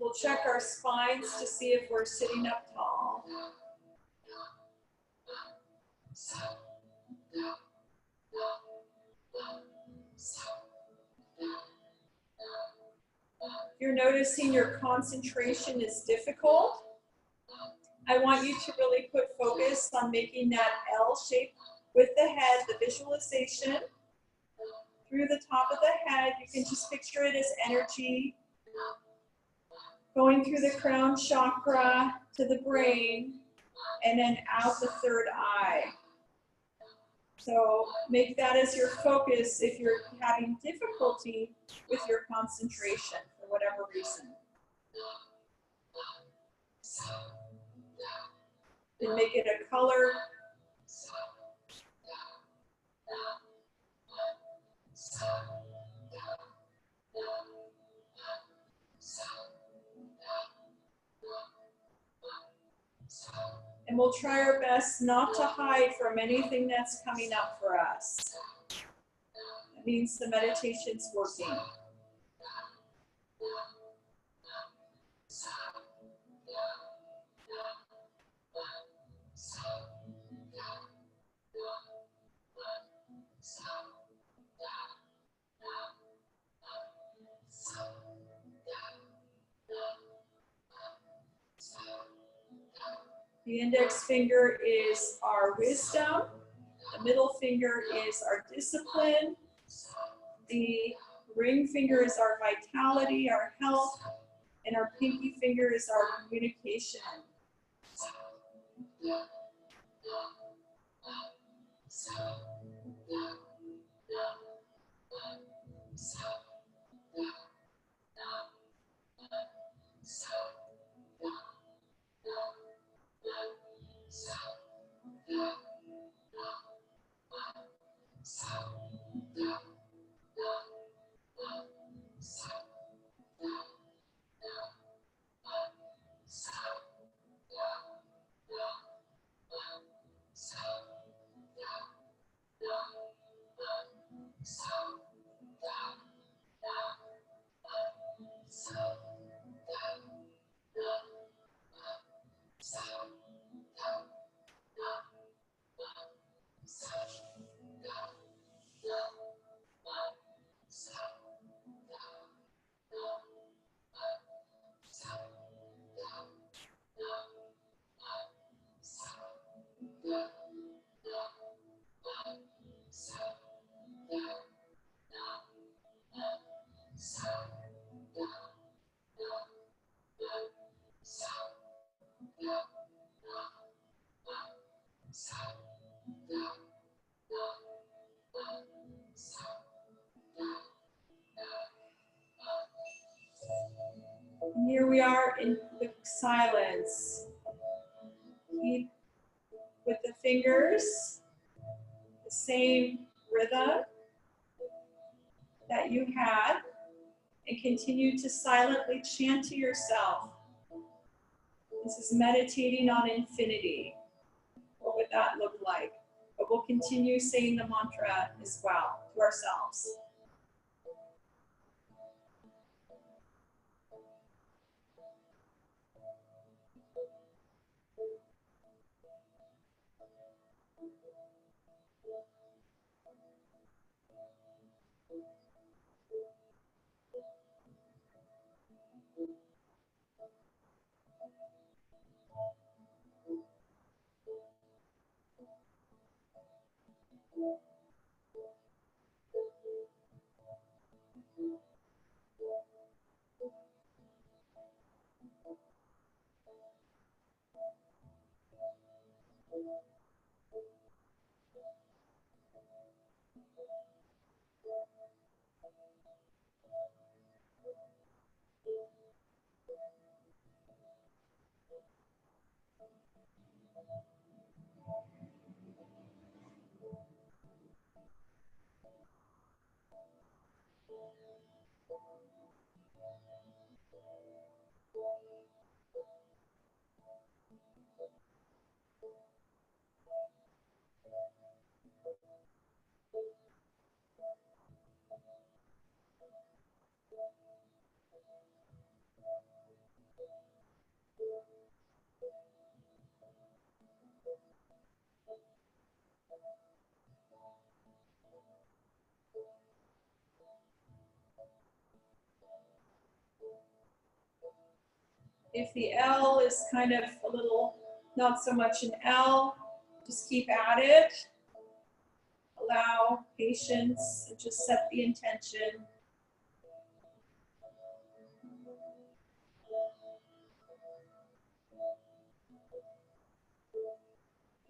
We'll check our spines to see if we're sitting up tall. If you're noticing your concentration is difficult, I want you to really put focus on making that L shape with the head, the visualization. Through the top of the head, you can just picture it as energy going through the crown chakra to the brain, and then out the third eye. So make that as your focus if you're having difficulty with your concentration for whatever reason. Then make it a color. And we'll try our best not to hide from anything that's coming up for us. That means the meditation's working. The index finger is our wisdom. The middle finger is our discipline. The ring finger is our vitality, our health. And our pinky finger is our communication. here we are in the silence. Keep with the fingers the same rhythm that you had, and continue to silently chant to yourself. This is meditating on infinity. What would that look like? But we'll continue saying the mantra as well to ourselves. If the L is kind of a little, not so much an L, just keep at it. Allow patience and just set the intention.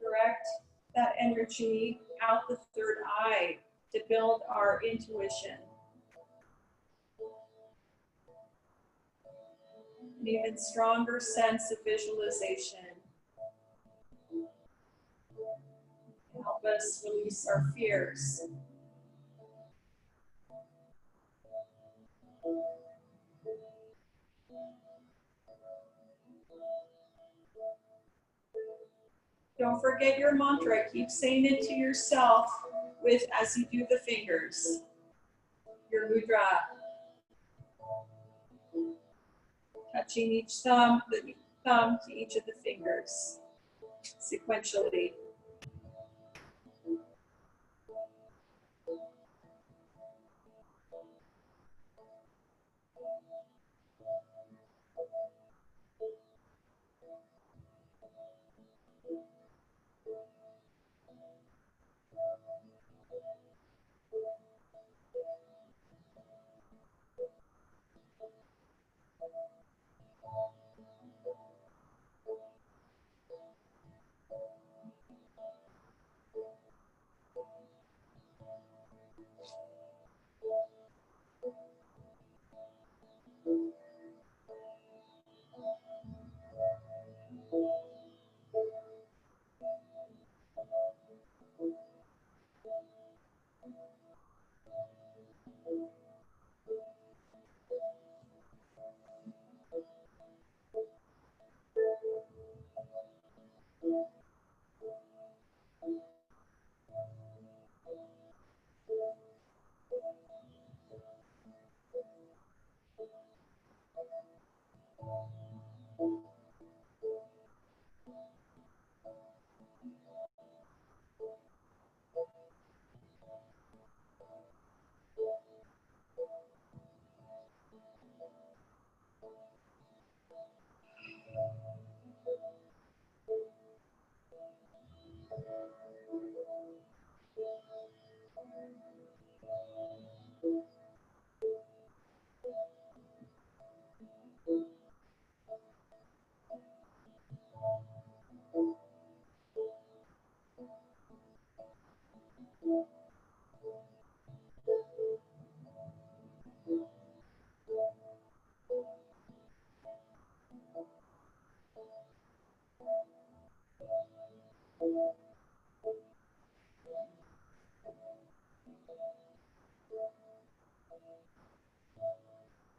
Direct that energy out the third eye to build our intuition. An even stronger sense of visualization. Help us release our fears. Don't forget your mantra. Keep saying it to yourself as you do the fingers. Your mudra. Touching each thumb to each of the fingers sequentially.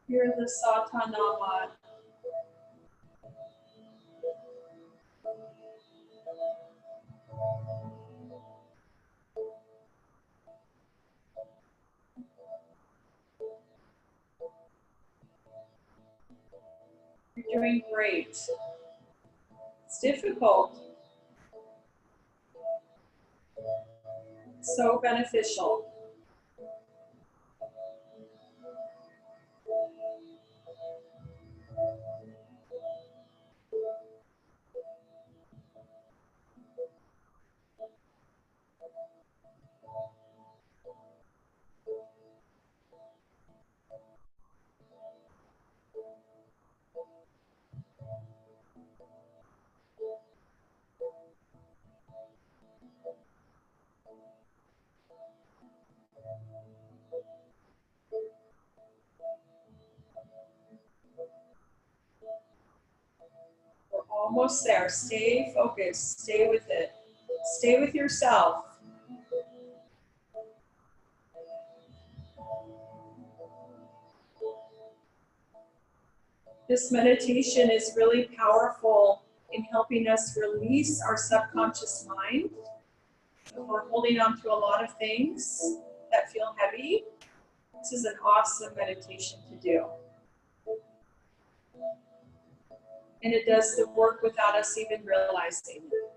Hear the Satanama. You're doing great. It's difficult. So beneficial. We're almost there. Stay focused. Stay with it. Stay with yourself. This meditation is really powerful in helping us release our subconscious mind. If we're holding on to a lot of things that feel heavy, this is an awesome meditation to do. And it does the work without us even realizing it.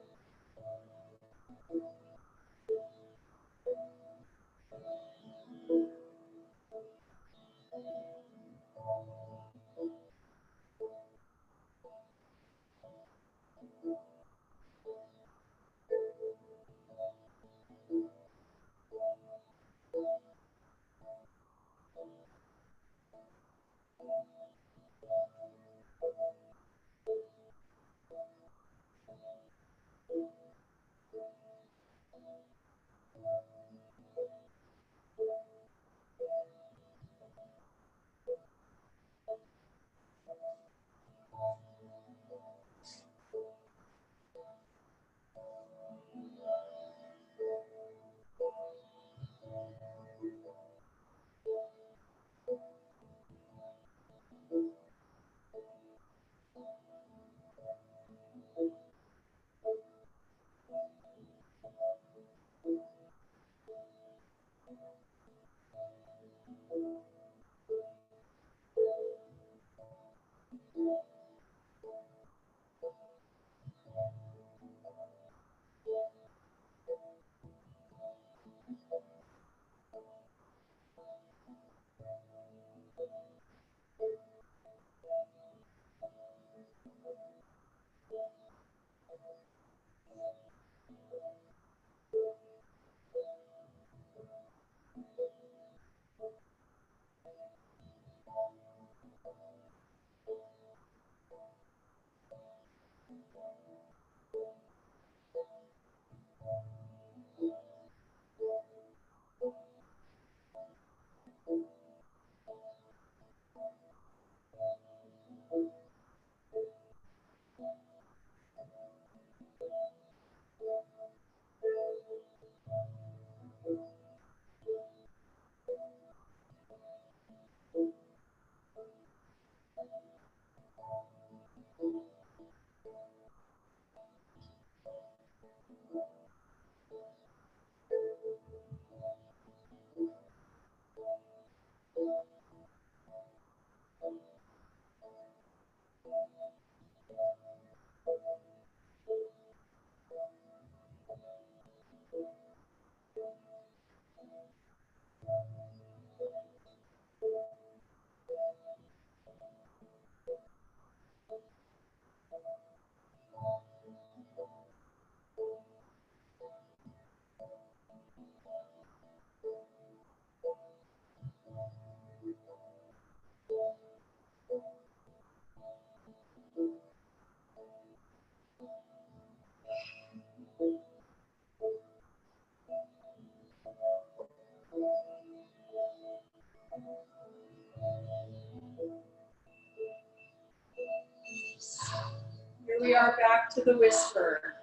Here we are back to the whisper.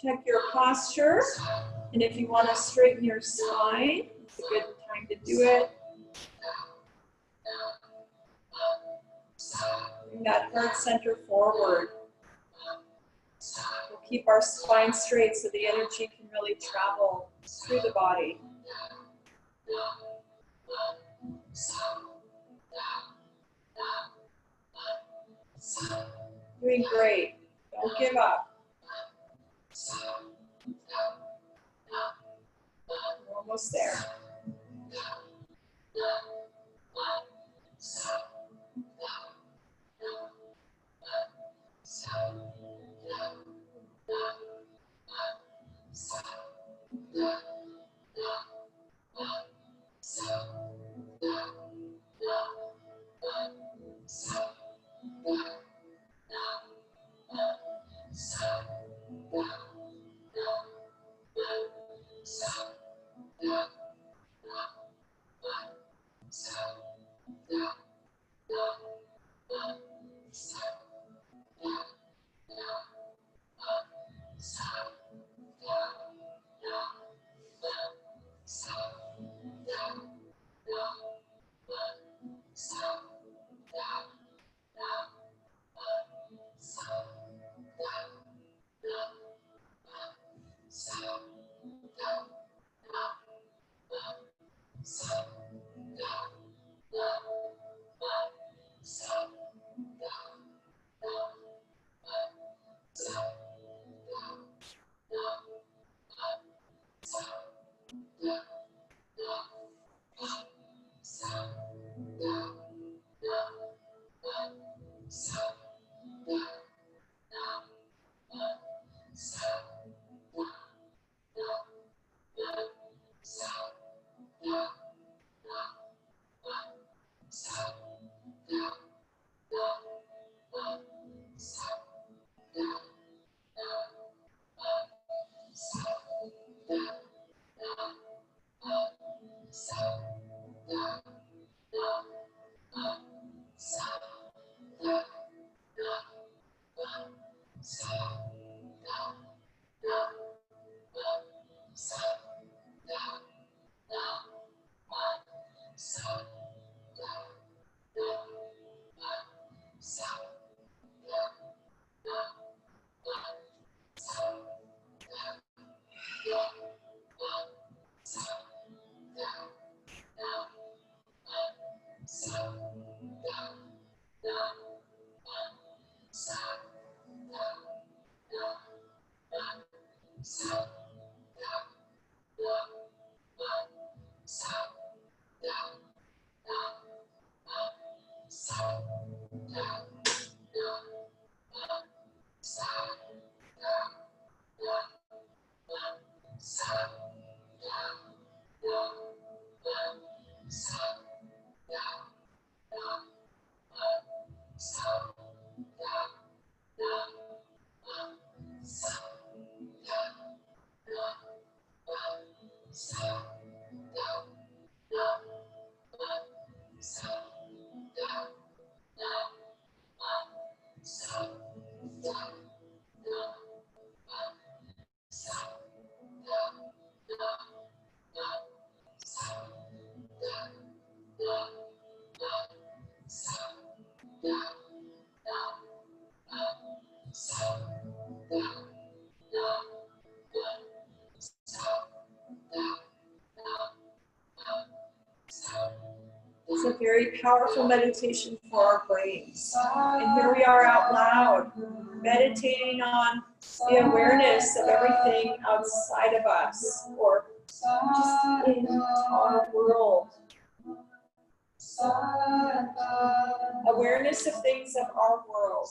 Check your posture, and if you want to straighten your spine, it's a good time to do it. Bring that heart center forward. We'll keep our spine straight so the energy can really travel through the body. Doing great. Don't give up. We're almost there. It's a very powerful meditation for our brains. And here we are out loud, meditating on the awareness of everything outside of us, or just in our world. Awareness of things of our world.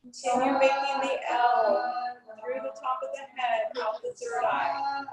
Continue making the L through the top of the head, out the third eye.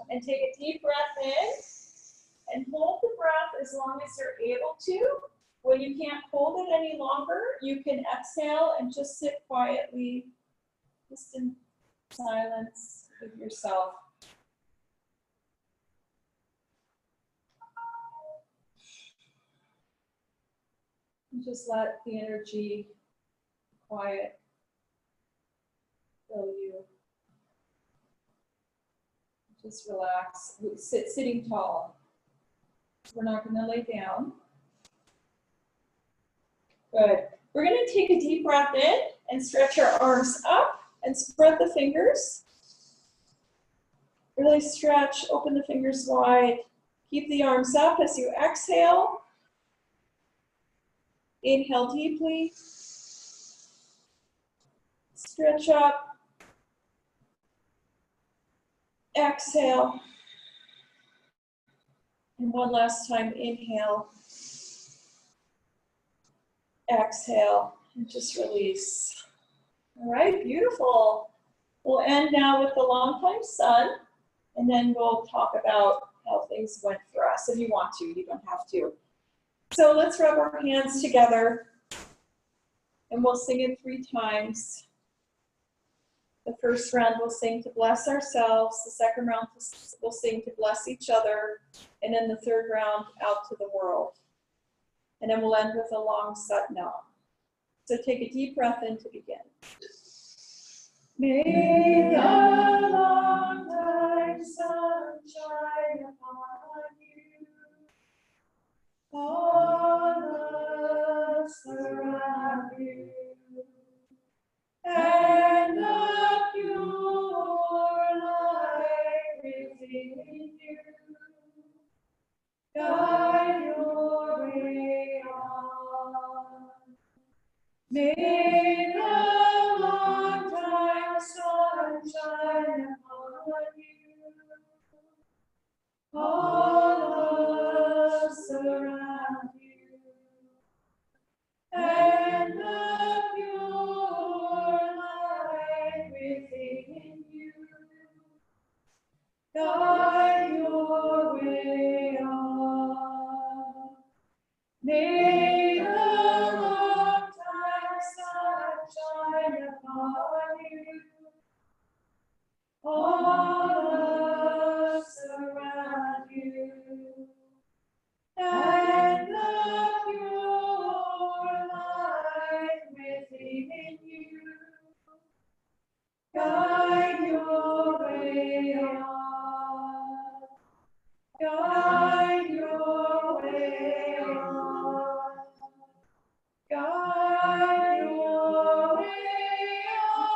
And take a deep breath in and hold the breath as long as you're able to. When you can't hold it any longer, you can exhale and just sit quietly, just in silence with yourself. And just let the energy quiet fill you. Just relax. Sitting tall. We're not going to lay down. Good. We're going to take a deep breath in and stretch our arms up and spread the fingers. Really stretch, open the fingers wide. Keep the arms up as you exhale. Inhale deeply. Stretch up. Exhale. And one last time, inhale. Exhale, and just release. All right, beautiful. We'll end now with the longtime sun, and then we'll talk about how things went for us. If you want to, you don't have to. So let's rub our hands together, and we'll sing it 3 times. The first round we'll sing to bless ourselves. The second round we'll sing to bless each other. And then the third round out to the world. And then we'll end with a long Sat Nam. So take a deep breath in to begin. May the long time sun shine upon you. All us around you. And the pure light within you, guide your way on. May the long time sun shine upon you, all us around you, and the pure light within you, guide your way on. May the long time sun shine upon you, all us around you, and the pure light within you, guide your way on, guide your way on, guide your way on.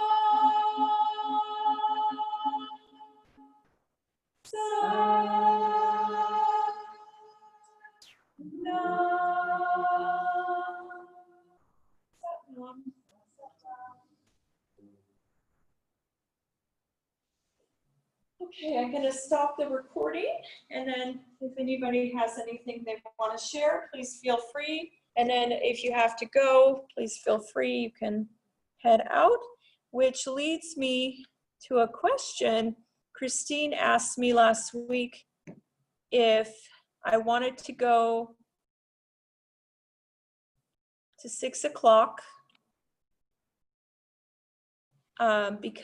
Okay, I'm going to stop the recording, and then if anybody has anything they want to share, please feel free. And then if you have to go, please feel free. You can head out, which leads me to a question. Christine asked me last week if I wanted to go to 6 o'clock because